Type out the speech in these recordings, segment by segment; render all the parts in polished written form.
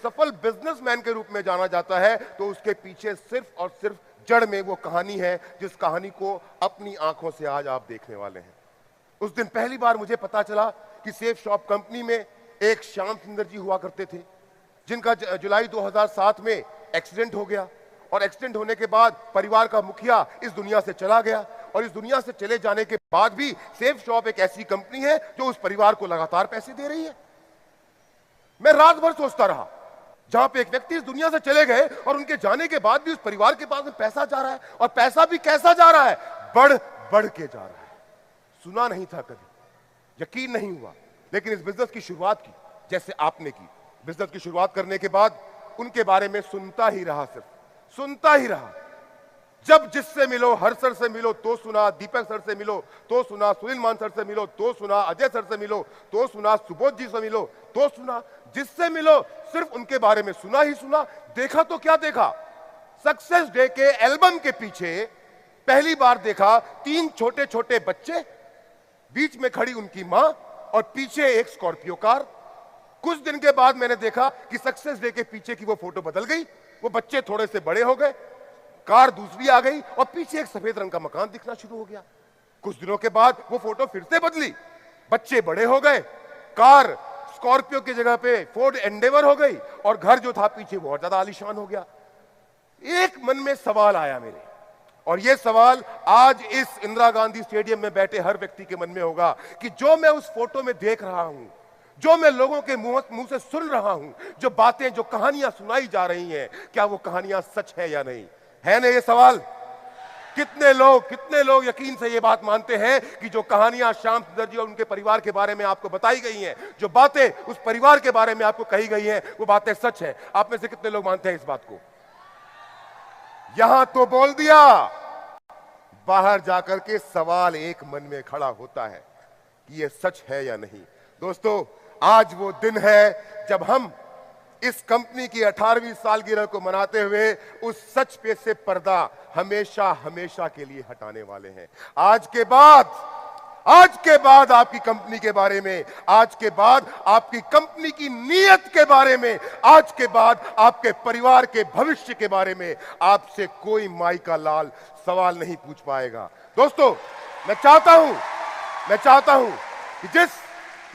सफल बिजनेसमैन के रूप में जाना जाता है, तो उसके पीछे सिर्फ और सिर्फ जड़ में वो कहानी है, जिस कहानी को अपनी आंखों से आज आप देखने वाले हैं। उस दिन पहली बार मुझे पता चला कि सेफ शॉप कंपनी में एक श्याम सुंदर जी हुआ करते थे, जिनका जुलाई 2007 में एक्सीडेंट हो गया, और एक्सीडेंट होने के बाद परिवार का मुखिया इस दुनिया से चला गया, और इस दुनिया से चले जाने के बाद भी सेफ शॉप एक ऐसी कंपनी है जो उस परिवार को लगातार पैसे दे रही है। मैं रात भर सोचता रहा, जहां पे एक व्यक्ति इस दुनिया से चले गए और उनके जाने के बाद भी उस परिवार के पास में पैसा जा रहा है, और पैसा भी कैसा जा रहा है, बढ़ बढ़ के जा रहा है। सुना नहीं था कभी, यकीन नहीं हुआ, लेकिन इस बिजनेस की शुरुआत की जैसे आपने की। बिजनेस की शुरुआत करने के बाद उनके बारे में सुनता ही रहा, सिर्फ सुनता ही रहा। जब जिससे मिलो, हर सर से मिलो तो सुना, दीपक सर से मिलो तो सुना, सुनील मान सर से मिलो तो सुना, अजय सर से मिलो तो सुना, सुबोध जी से मिलो तो सुना, जिससे मिलो सिर्फ उनके बारे में सुना ही सुना। देखा तो क्या देखा, सक्सेस डे के एल्बम के पीछे पहली बार देखा 3 छोटे छोटे बच्चे, बीच में खड़ी उनकी मां और पीछे एक स्कॉर्पियो कार। कुछ दिन के बाद मैंने देखा कि सक्सेस डे के पीछे की वो फोटो बदल गई, वो बच्चे थोड़े से बड़े हो गए, कार दूसरी आ गई और पीछे एक सफेद रंग का मकान दिखना शुरू हो गया। कुछ दिनों के बाद वो फोटो फिर से बदली, बच्चे बड़े हो गए, कार स्कॉर्पियो की जगह पे फोर्ड एंडेवर हो गई, और घर जो था पीछे वो और ज्यादा आलीशान हो गया। एक मन में सवाल आया मेरे, और यह सवाल आज इस इंदिरा गांधी स्टेडियम में बैठे हर व्यक्ति के मन में होगा कि जो मैं उस फोटो में देख रहा हूं, जो मैं लोगों के मुंह से सुन रहा हूं, जो बातें, जो कहानियां सुनाई जा रही हैं, क्या वो कहानियां सच है या नहीं है? ना ये सवाल। कितने लोग यकीन से ये बात मानते हैं कि जो कहानियां श्याम सुंदर जी और उनके परिवार के बारे में आपको बताई गई हैं, जो बातें उस परिवार के बारे में आपको कही गई हैं, वो बातें सच है? आप में से कितने लोग मानते हैं इस बात को? यहां तो बोल दिया, बाहर जाकर के सवाल एक मन में खड़ा होता है कि ये सच है या नहीं। दोस्तों, आज वो दिन है जब हम इस कंपनी की 18वीं सालगिरह को मनाते हुए उस सच पे से पर्दा हमेशा हमेशा के लिए हटाने वाले हैं। आज के बाद आपकी कंपनी के बारे में, आज के बाद आपकी कंपनी की नीयत के बारे में, आज के बाद आपके परिवार के भविष्य के बारे में आपसे कोई माई का लाल सवाल नहीं पूछ पाएगा। दोस्तों, मैं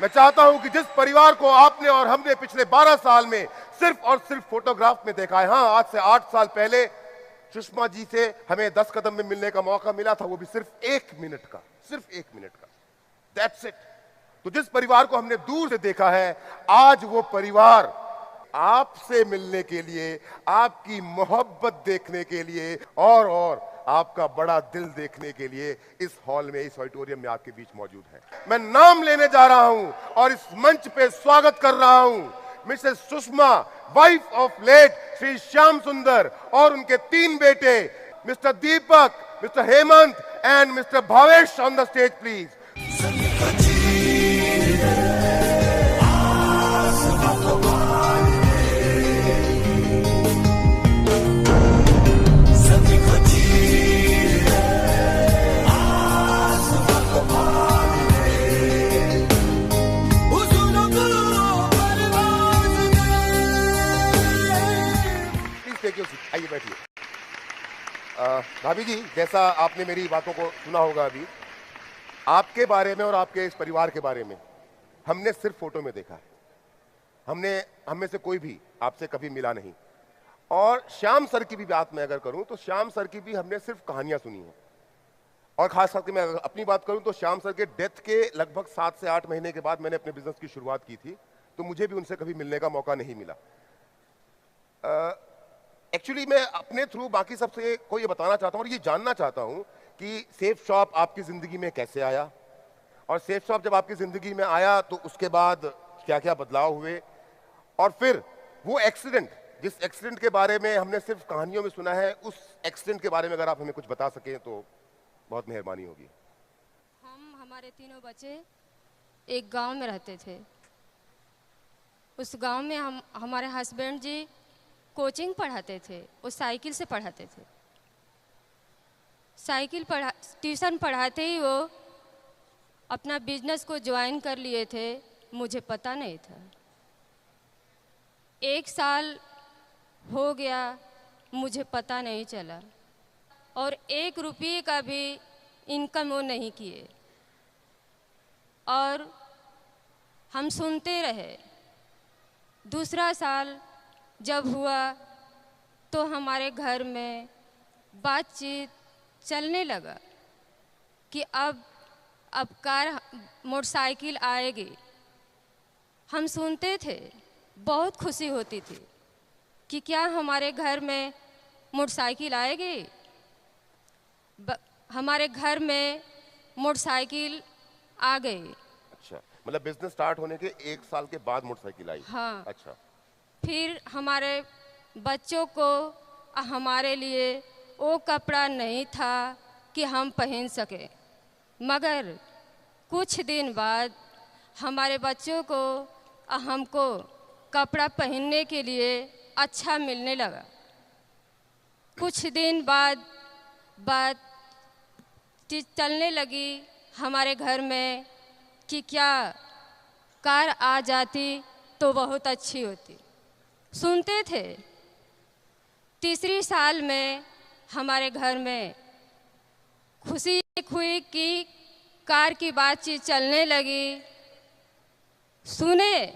चाहता हूं कि जिस परिवार को आपने और हमने पिछले 12 साल में सिर्फ और सिर्फ फोटोग्राफ में देखा है, हां, आज से 8 साल पहले सुषमा जी से हमें 10 कदम में मिलने का मौका मिला था, वो भी सिर्फ 1 मिनट का, दैट्स इट। तो जिस परिवार को हमने दूर से देखा है, आज वो परिवार आपसे मिलने के लिए, आपकी मोहब्बत देखने के लिए और आपका बड़ा दिल देखने के लिए इस हॉल में, इस ऑडिटोरियम में आपके बीच मौजूद है। मैं नाम लेने जा रहा हूं और इस मंच पे स्वागत कर रहा हूं Mrs Sushma, wife of late Shri Shyam Sundar, और उनके 3 बेटे mister Deepak, mister Hemant and mister Bhavesh on the stage please. आइए बैठिए। भाभी जी, जैसा आपने मेरी बातों को सुना होगा, अभी आपके बारे में और आपके इस परिवार के बारे में हमने सिर्फ फोटो में देखा है। हम में से कोई भी आपसे कभी मिला नहीं, और श्याम सर की भी बात मैं अगर करूं तो श्याम सर की भी हमने सिर्फ कहानियां सुनी हैं। और खास करके मैं अपनी बात करूं तो श्याम सर के डेथ के लगभग 7 से 8 महीने के बाद मैंने अपने बिजनेस की शुरुआत की थी, तो मुझे भी उनसे कभी मिलने का मौका नहीं मिला। एक्चुअली मैं अपने थ्रू बाकी सबसे को ये बताना चाहता हूँ और ये जानना चाहता हूँ कि सेफ शॉप आपकी जिंदगी में कैसे आया, और सेफ शॉप जब आपकी जिंदगी में आया तो उसके बाद क्या क्या बदलाव हुए, और फिर वो एक्सीडेंट, जिस एक्सीडेंट के बारे में हमने सिर्फ कहानियों में सुना है, उस एक्सीडेंट के बारे में अगर आप हमें कुछ बता सकें तो बहुत मेहरबानी होगी। हमारे 3 बच्चे एक गांव में रहते थे। उस गांव में हमारे हस्बैंड जी कोचिंग पढ़ाते थे, वो साइकिल से पढ़ाते थे। ट्यूशन पढ़ाते ही वो अपना बिजनेस को ज्वाइन कर लिए थे, मुझे पता नहीं था। 1 साल हो गया, मुझे पता नहीं चला और 1 रुपये का भी इनकम वो नहीं किए और हम सुनते रहे। दूसरा साल जब हुआ तो हमारे घर में बातचीत चलने लगा कि अब कार मोटरसाइकिल आएगी। हम सुनते थे, बहुत खुशी होती थी कि क्या हमारे घर में मोटरसाइकिल आएगी। हमारे घर में मोटरसाइकिल आ गई। अच्छा, मतलब बिजनेस स्टार्ट होने के 1 साल के बाद मोटरसाइकिल आई। हाँ। अच्छा। फिर हमारे बच्चों को हमारे लिए वो कपड़ा नहीं था कि हम पहन सके, मगर कुछ दिन बाद हमारे बच्चों को हमको कपड़ा पहनने के लिए अच्छा मिलने लगा। कुछ दिन बाद बात चलने लगी हमारे घर में कि क्या कार आ जाती तो बहुत अच्छी होती। सुनते थे। तीसरी साल में हमारे घर में खुशी हुई कि कार की बातचीत चलने लगी। सुने,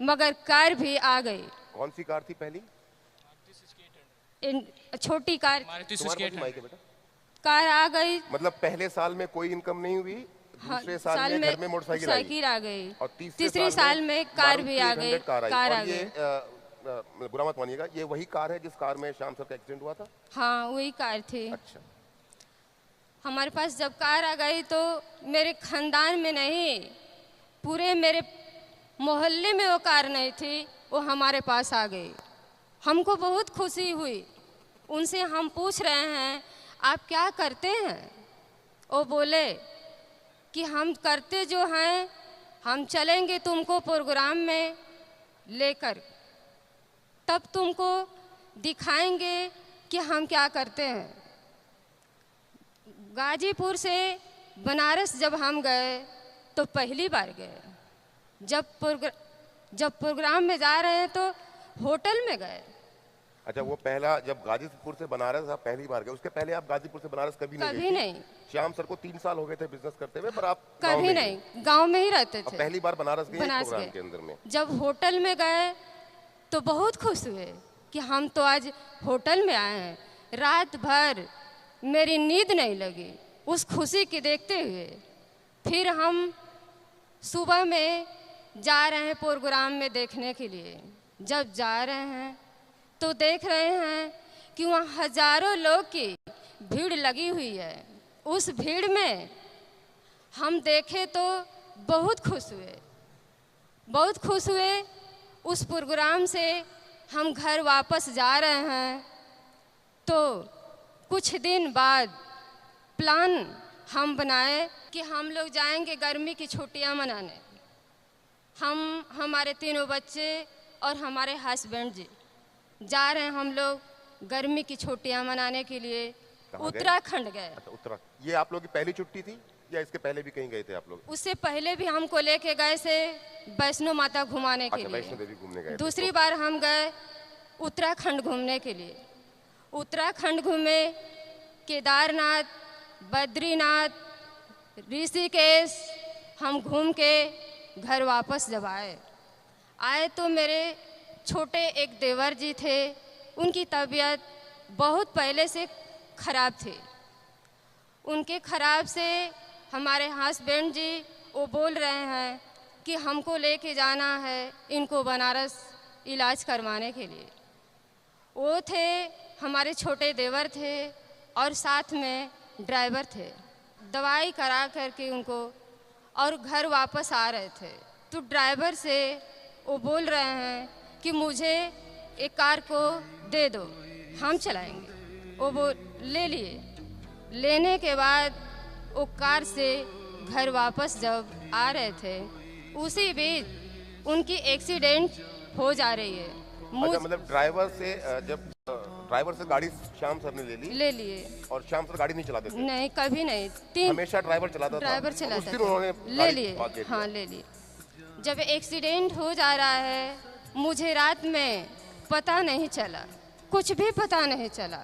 मगर कार भी आ गई। कौन सी कार थी पहली? छोटी कार। बेटा कार आ गई। मतलब पहले साल में कोई इनकम नहीं हुई, दूसरे साल में घर में मोटरसाइकिल आ गई और तीसरे साल में कार भी आ गई। कार आ गई। बुरा मत मानिएगा, ये वही कार है जिस कार में श्याम सर का एक्सीडेंट हुआ था? हाँ, वही कार थी। अच्छा। हमारे पास जब कार आ गई तो मेरे खानदान में नहीं, पूरे मेरे मोहल्ले में वो कार नहीं थी, वो हमारे पास आ गई। हमको बहुत खुशी हुई। उनसे हम पूछ रहे हैं आप क्या करते हैं? वो बोले कि हम करते जो हैं, हम चलेंगे तुमको प्रोग्राम में लेकर, तब तुमको दिखाएंगे कि हम क्या करते हैं। गाजीपुर से बनारस जब हम गए तो पहली बार गए। जब प्रोग्राम में जा रहे हैं तो होटल में गए। अच्छा, वो पहला जब गाजीपुर से बनारस आप पहली बार गए, उसके पहले आप गाजीपुर से बनारस कभी नहीं। श्याम सर को 3 साल हो गए थे बिजनेस करते हुए, पर आप कभी नहीं, गांव में ही रहते थे। पहली बार बनारस गए प्रोग्राम के अंदर में। जब होटल में गए तो बहुत खुश हुए कि हम तो आज होटल में आए हैं। रात भर मेरी नींद नहीं लगी उस खुशी के देखते हुए। फिर हम सुबह में जा रहे हैं प्रोग्राम में देखने के लिए। जब जा रहे हैं तो देख रहे हैं कि वहाँ हजारों लोग की भीड़ लगी हुई है। उस भीड़ में हम देखे तो बहुत खुश हुए। उस प्रोग्राम से हम घर वापस जा रहे हैं तो कुछ दिन बाद प्लान हम बनाए कि हम लोग जाएंगे गर्मी की छुट्टियां मनाने। हमारे 3 बच्चे और हमारे हस्बैंड जी जा रहे हैं हम लोग गर्मी की छुट्टियां मनाने के लिए। उत्तराखंड गए। अच्छा, ये आप लोग की पहली छुट्टी थी या इसके पहले भी कहीं गए थे आप लोग? उससे पहले भी हमको लेके गए से वैष्णो माता घुमाने के लिए। वैष्णो देवी घूमने गए। दूसरी बार हम गए उत्तराखंड घूमने के लिए। उत्तराखंड घूमे, केदारनाथ, बद्रीनाथ, ऋषिकेश हम घूम के घर वापस जब आए तो मेरे छोटे एक देवर जी थे, उनकी तबीयत बहुत पहले से खराब थी। उनके खराब से हमारे हस्बैंड जी वो बोल रहे हैं कि हमको लेके जाना है इनको बनारस इलाज करवाने के लिए। वो थे, हमारे छोटे देवर थे और साथ में ड्राइवर थे। दवाई करा करके उनको और घर वापस आ रहे थे तो ड्राइवर से वो बोल रहे हैं कि मुझे एक कार को दे दो, हम चलाएंगे। वो ले लिए। लेने के बाद वो कार से घर वापस जब आ रहे थे उसी बीच उनकी एक्सीडेंट हो जा रही है। अच्छा, मतलब ड्राइवर से गाड़ी श्याम सर ने ले लिए और श्याम सर गाड़ी नहीं चलाते थे? नहीं, कभी नहीं। हमेशा ड्राइवर चलाता था। ले लिए। हाँ, ले लिए। जब एक्सीडेंट हो जा रहा है मुझे रात में पता नहीं चला, कुछ भी पता नहीं चला।